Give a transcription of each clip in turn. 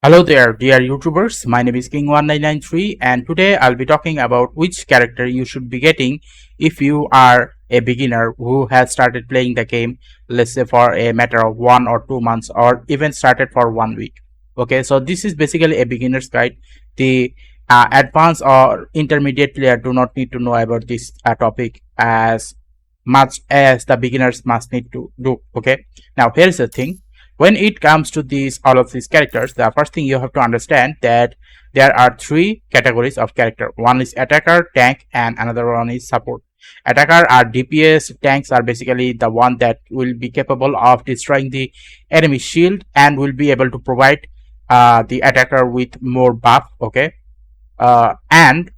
Hello there, dear YouTubers. My name is King1993, and today I'll be talking about which character you should be getting if you are a beginner who has started playing the game, let's say for a matter of 1 or 2 months, or even started for 1 week. Okay, so this is basically a beginner's guide. The advanced or intermediate player do not need to know about this topic as much as the beginners must need to do. Okay, now here's the thing. When it comes to all of these characters, the first thing you have to understand that there are three categories of character. One is attacker, tank, and another one is support. Attacker are DPS, tanks are basically the one that will be capable of destroying the enemy shield and will be able to provide the attacker with more buff. Okay, and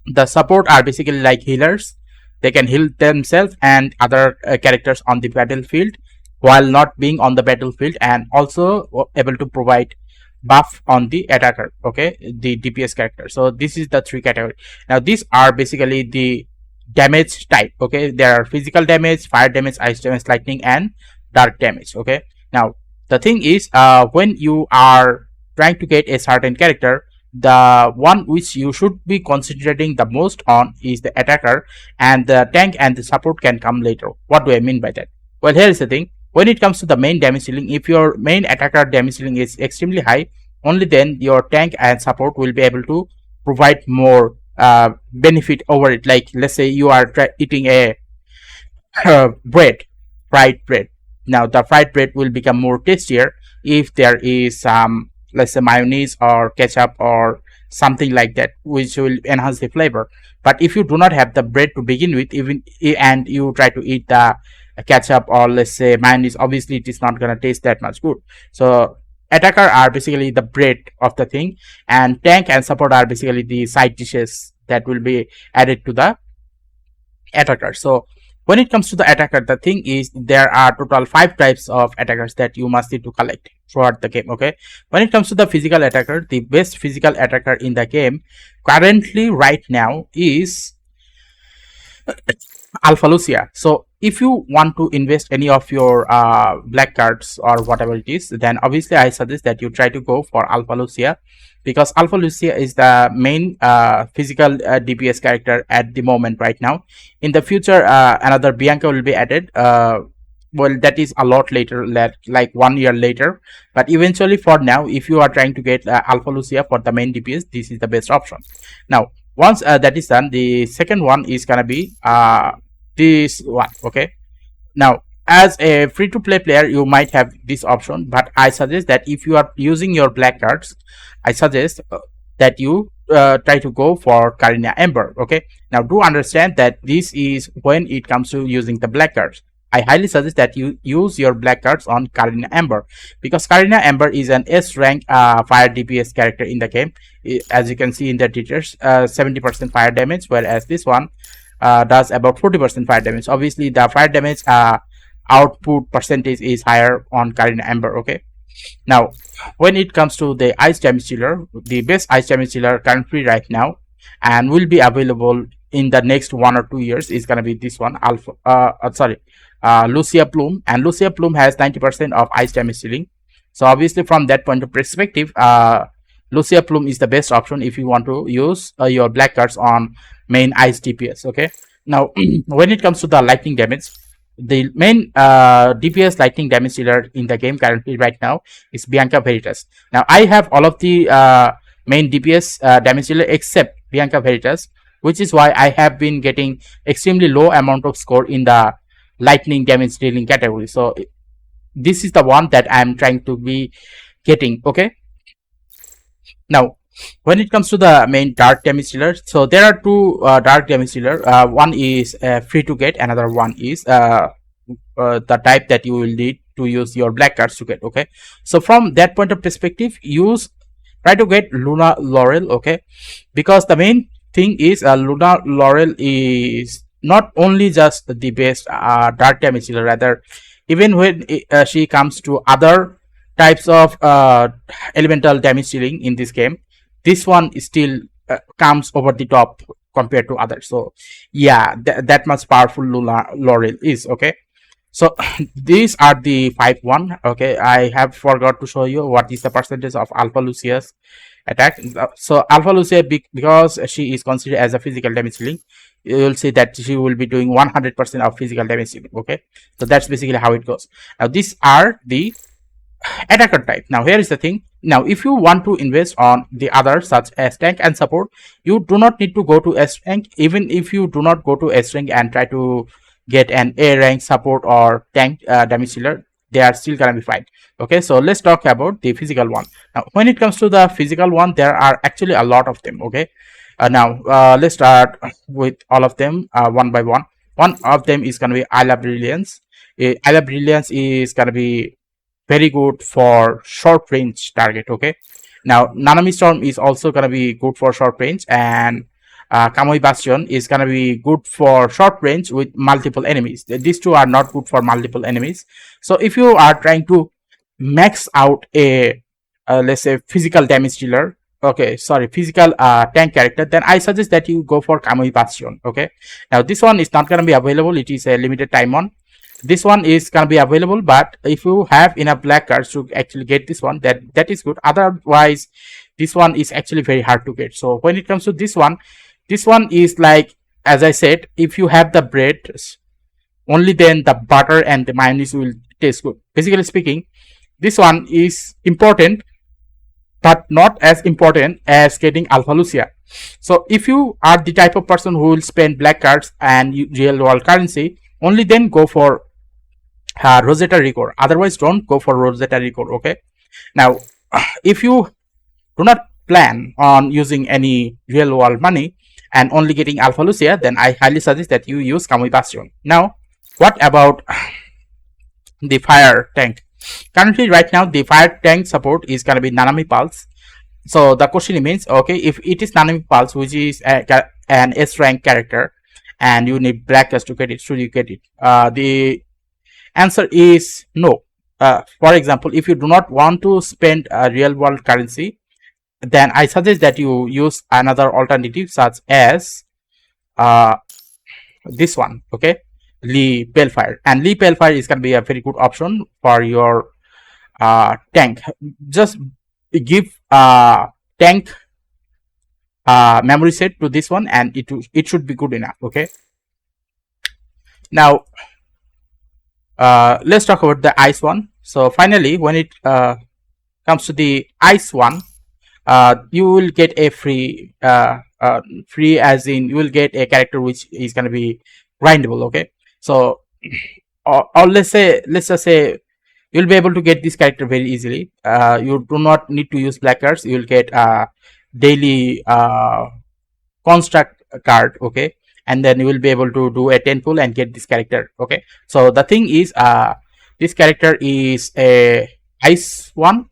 the support are basically like healers. They can heal themselves and other characters on the battlefield while not being on the battlefield, and also able to provide buff on the attacker, okay, the DPS character. So this is the three category. Now these are basically the damage type. Okay, there are physical damage, fire damage, ice damage, lightning, and dark damage. Okay, now the thing is, when you are trying to get a certain character, the one which you should be concentrating the most on is the attacker, and the tank and the support can come later. What do I mean by that? Well, here is the thing. When it comes to the main damage ceiling, if your main attacker damage ceiling is extremely high, only then your tank and support will be able to provide more benefit over it. Like, let's say you are eating a bread, fried bread. Now the fried bread will become more tastier if there is some, let's say, mayonnaise or ketchup or something like that, which will enhance the flavor. But if you do not have the bread to begin with, even and you try to eat the ketchup or let's say mayonnaise, obviously it is not going to taste that much good. So attacker are basically the bread of the thing, and tank and support are basically the side dishes that will be added to the attacker. So when it comes to the attacker, the thing is there are total 5 types of attackers that you must need to collect throughout the game. Okay, when it comes to the physical attacker, the best physical attacker in the game currently right now is Alpha Lucia. So if you want to invest any of your black cards or whatever it is, then obviously I suggest that you try to go for Alpha Lucia, because Alpha Lucia is the main physical DPS character at the moment right now. In the future, another Bianca will be added. Well, that is a lot later, like 1 year later. But eventually, for now, if you are trying to get Alpha Lucia for the main DPS, this is the best option. Now, once that is done, the second one is gonna be this one. Okay, now as a free-to-play player, you might have this option, but I suggest that if you are using your black cards, I suggest that you try to go for Karina Ember. Okay, now do understand that this is when it comes to using the black cards. I highly suggest that you use your black cards on Karina Ember, because Karina Ember is an S rank fire DPS character in the game. As you can see in the details, 70% fire damage, whereas this one does about 40% fire damage. Obviously the fire damage output percentage is higher on Karina Ember. Okay, now when it comes to the ice damage dealer, the best ice damage dealer currently right now and will be available in the next 1 or 2 years is gonna be this one, Lucia Plume. And Lucia Plume has 90% of ice damage dealing. So obviously from that point of perspective, Lucia Plume is the best option if you want to use your black cards on main ice DPS. Okay, now when it comes to the lightning damage, the main DPS lightning damage dealer in the game currently right now is Bianca Veritas. Now I have all of the main DPS damage dealer except Bianca Veritas, which is why I have been getting extremely low amount of score in the lightning damage dealing category. So this is the one that I am trying to be getting. Okay, now when it comes to the main dark damage dealer, so there are two dark damage dealer. One is free to get, another one is the type that you will need to use your black cards to get. Okay, so from that point of perspective, try to get Luna Laurel. Okay, because the main thing is Luna Laurel is not only just the best dark damage dealer, rather even when she comes to other types of elemental damage dealing in this game, this one still comes over the top compared to others. So yeah, that much powerful Luna Laurel is. Okay, So these are the 5-1. Okay, I have forgot to show you what is the percentage of Alpha Lucia's attack. So Alpha Lucia, because she is considered as a physical damage dealing, you will see that she will be doing 100% of physical damage dealing. Okay, so that's basically how it goes. Now these are the attacker type. Now here is the thing. Now if you want to invest on the others such as tank and support, you do not need to go to S rank. Even if you do not go to S rank and try to get an A rank support or tank damage dealer, they are still gonna be fine. Okay, so let's talk about the physical one. Now when it comes to the physical one, there are actually a lot of them. Okay, now let's start with all of them one by one. One of them is gonna be Isla Brilliance. Isla Brilliance is gonna be very good for short range target. Okay, now Nanami Storm is also gonna be good for short range, and Kamui Bastion is gonna be good for short range with multiple enemies. These two are not good for multiple enemies. So if you are trying to max out a let's say physical damage dealer, okay, sorry, physical tank character, then I suggest that you go for Kamui Bastion. Okay, now this one is not gonna be available. It is a limited time one. This one is gonna be available, but if you have enough black cards to actually get this one, that is good. Otherwise this one is actually very hard to get. So when it comes to this one is like, as I said, if you have the bread, only then the butter and the mayonnaise will taste good. Basically speaking, this one is important, but not as important as getting Alpha Lucia. So if you are the type of person who will spend black cards and real world currency, only then go for Rosetta Record. Otherwise don't go for Rosetta Record. Okay, now if you do not plan on using any real world money and only getting Alpha Lucia, then I highly suggest that you use Kamui Bastion. Now what about the fire tank? Currently right now the fire tank support is gonna be Nanami Pulse. So the question remains, okay, if it is Nanami Pulse, which is an S rank character, and you need black cards to get it, should you get it? The answer is no. For example, if you do not want to spend a real world currency, then I suggest that you use another alternative such as this one. Okay, Lee Balefire, and Lee Balefire is going to be a very good option for your tank. Just give tank memory set to this one, and it should be good enough. Okay, now let's talk about the ice one. So finally, when it comes to the ice one, you will get a free free, as in you will get a character which is going to be grindable. Okay, so or let's just say you'll be able to get this character very easily. You do not need to use black cards. You will get a daily construct card. Okay, and then you will be able to do a 10 pull and get this character. Okay, so the thing is this character is a ice one,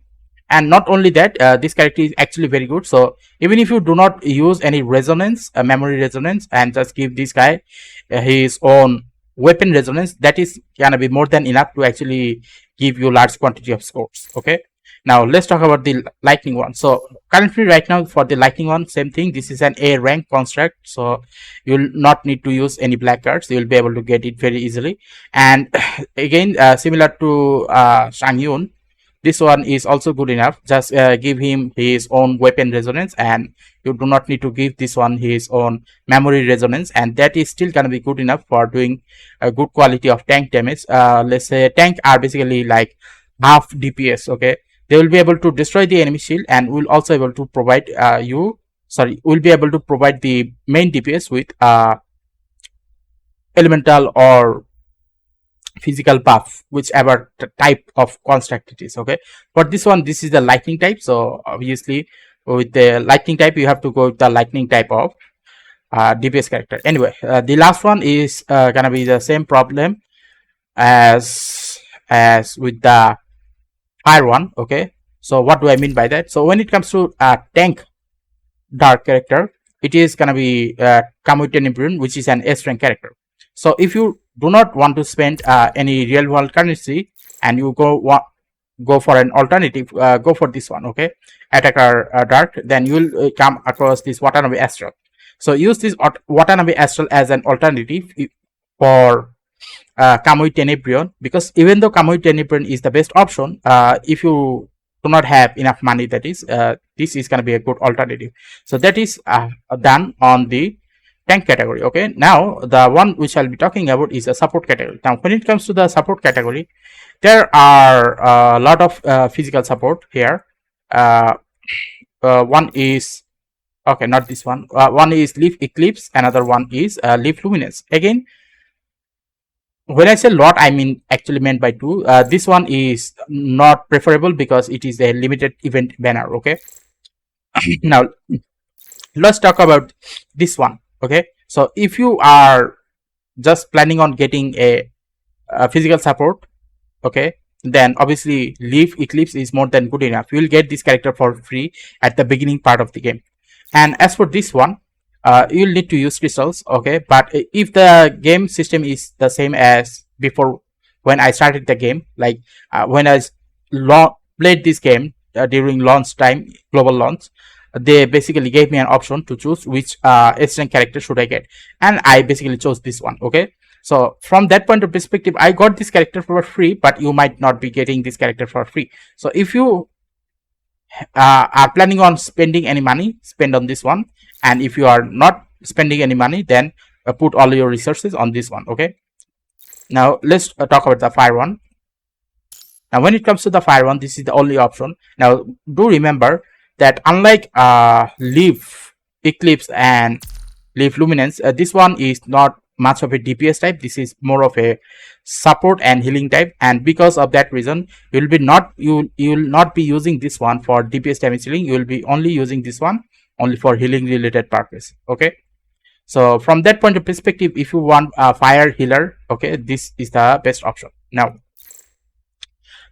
and not only that, this character is actually very good. So even if you do not use any resonance, memory resonance, and just give this guy his own weapon resonance, that is gonna be more than enough to actually give you large quantity of scores. Okay, now let's talk about the lightning one. So currently right now for the lightning one, same thing, this is an A rank construct, so you'll not need to use any black cards. You'll be able to get it very easily. And again, similar to Shang Yun, this one is also good enough. Just give him his own weapon resonance, and you do not need to give this one his own memory resonance, and that is still gonna be good enough for doing a good quality of tank damage. Let's say tank are basically like half DPS. Okay, they will be able to destroy the enemy shield, and will also able to provide will be able to provide the main DPS with elemental or physical buff, whichever type of construct it is. Okay, for this one, this is the lightning type, so obviously with the lightning type you have to go with the lightning type of DPS character. Anyway, the last one is gonna be the same problem as with the fire one. Okay, so what do I mean by that? So when it comes to tank dark character, it is gonna be Kamui Tenebrin, which is an S rank character. So if you do not want to spend any real world currency, and you go for an alternative, go for this one. Okay, attacker dark, then you will come across this Watanabe Astral. So use this Watanabe Astral as an alternative for Kamui Tenebrion, because even though Kamui Tenebrion is the best option, if you do not have enough money, that is, this is going to be a good alternative. So that is done on the tank category. Okay, now the one which I'll be talking about is a support category. Now when it comes to the support category, there are a lot of physical support here. One is, okay, not this one. One is Leaf Eclipse, another one is Leaf Luminance. Again, when I say lot, I mean actually meant by two. This one is not preferable because it is a limited event banner. Okay, now let's talk about this one. Okay, so if you are just planning on getting a physical support, okay, then obviously Leaf Eclipse is more than good enough. You will get this character for free at the beginning part of the game. And as for this one, you'll need to use crystals. Okay, but if the game system is the same as before when I started the game, like when I played this game during launch time, global launch, they basically gave me an option to choose which Eastern character should I get, and I basically chose this one. Okay, so from that point of perspective, I got this character for free, but you might not be getting this character for free. So if you are planning on spending any money, spend on this one, and if you are not spending any money, then put all your resources on this one. Okay, now let's talk about the fire one. Now when it comes to the fire one, this is the only option. Now do remember that unlike Leaf Eclipse and Leaf Luminance, this one is not much of a DPS type. This is more of a support and healing type, and because of that reason, you will not be using this one for DPS damage healing. You will be only using this one only for healing related purpose. Okay, so from that point of perspective, if you want a fire healer, okay, this is the best option. Now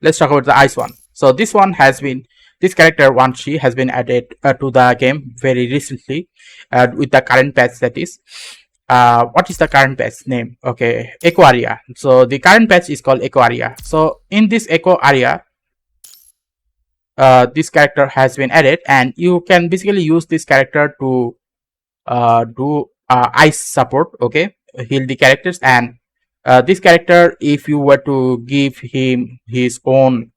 let's talk about the ice one. So this character Wanshi has been added to the game very recently with the current patch, that is. What is the current patch name? Okay, Echo Area. So the current patch is called Echo Area. So in this Echo Area, this character has been added, and you can basically use this character to do ice support. Okay, heal the characters, and this character, if you were to give him his own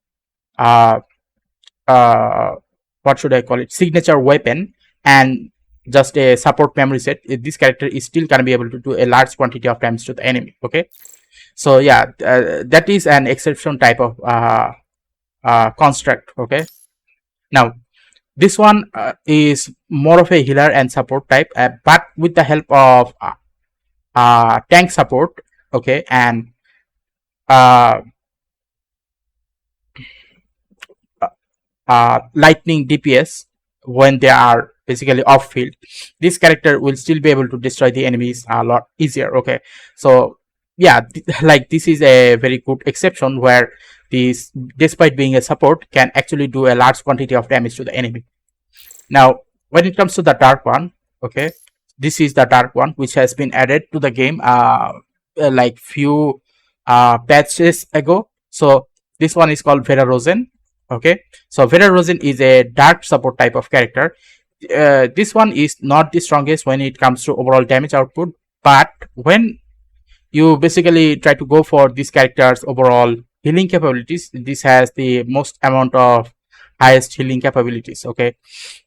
what should I call it, signature weapon, and just a support memory set, this character is still gonna be able to do a large quantity of damage to the enemy. Okay, so yeah, that is an exception type of construct. Okay, now this one is more of a healer and support type, but with the help of tank support. Okay, and lightning DPS when they are basically off field, this character will still be able to destroy the enemies a lot easier. Okay, so yeah, like this is a very good exception where this, despite being a support, can actually do a large quantity of damage to the enemy. Now when it comes to the dark one, okay, this is the dark one which has been added to the game like few patches ago. So this one is called Vera Rosen. Okay, so Vera Rosen is a dark support type of character. This one is not the strongest when it comes to overall damage output, but when you basically try to go for this character's overall healing capabilities, this has the most amount of highest healing capabilities. Okay,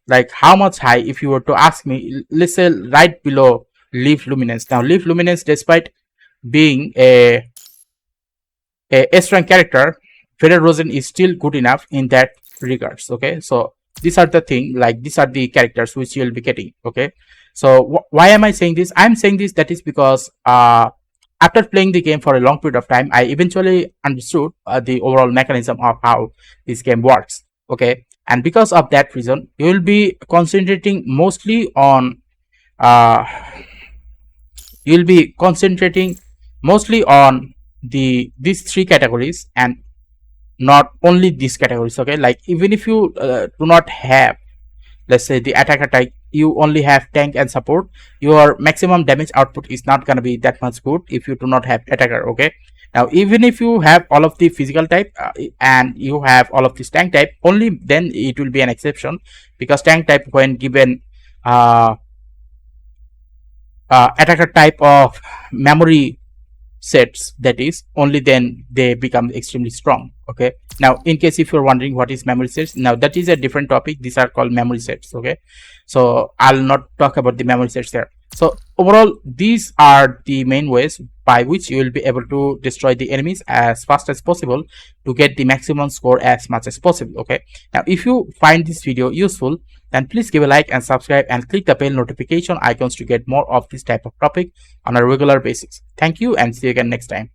like how much high? If you were to ask me, let's say right below Leaf Luminance. Now Leaf Luminance, despite being a S-rank character, Vera Rosen is still good enough in that regards. Okay, so these are the thing, like these are the characters which you'll be getting. Okay, so why am I saying this? I'm saying this, that is because after playing the game for a long period of time, I eventually understood the overall mechanism of how this game works. Okay, and because of that reason, you will be concentrating mostly on these three categories, and not only these categories. Okay, like even if you do not have, let's say, the attacker type, you only have tank and support, your maximum damage output is not going to be that much good if you do not have attacker. Okay, now even if you have all of the physical type and you have all of this tank type, only then it will be an exception, because tank type, when given attacker type of memory sets, that is, only then they become extremely strong. Okay, now in case if you're wondering what is memory sets, now that is a different topic. These are called memory sets. Okay, so I'll not talk about the memory sets there. So overall, these are the main ways by which you will be able to destroy the enemies as fast as possible to get the maximum score as much as possible. Okay, now if you find this video useful, then please give a like and subscribe and click the bell notification icons to get more of this type of topic on a regular basis. Thank you and see you again next time.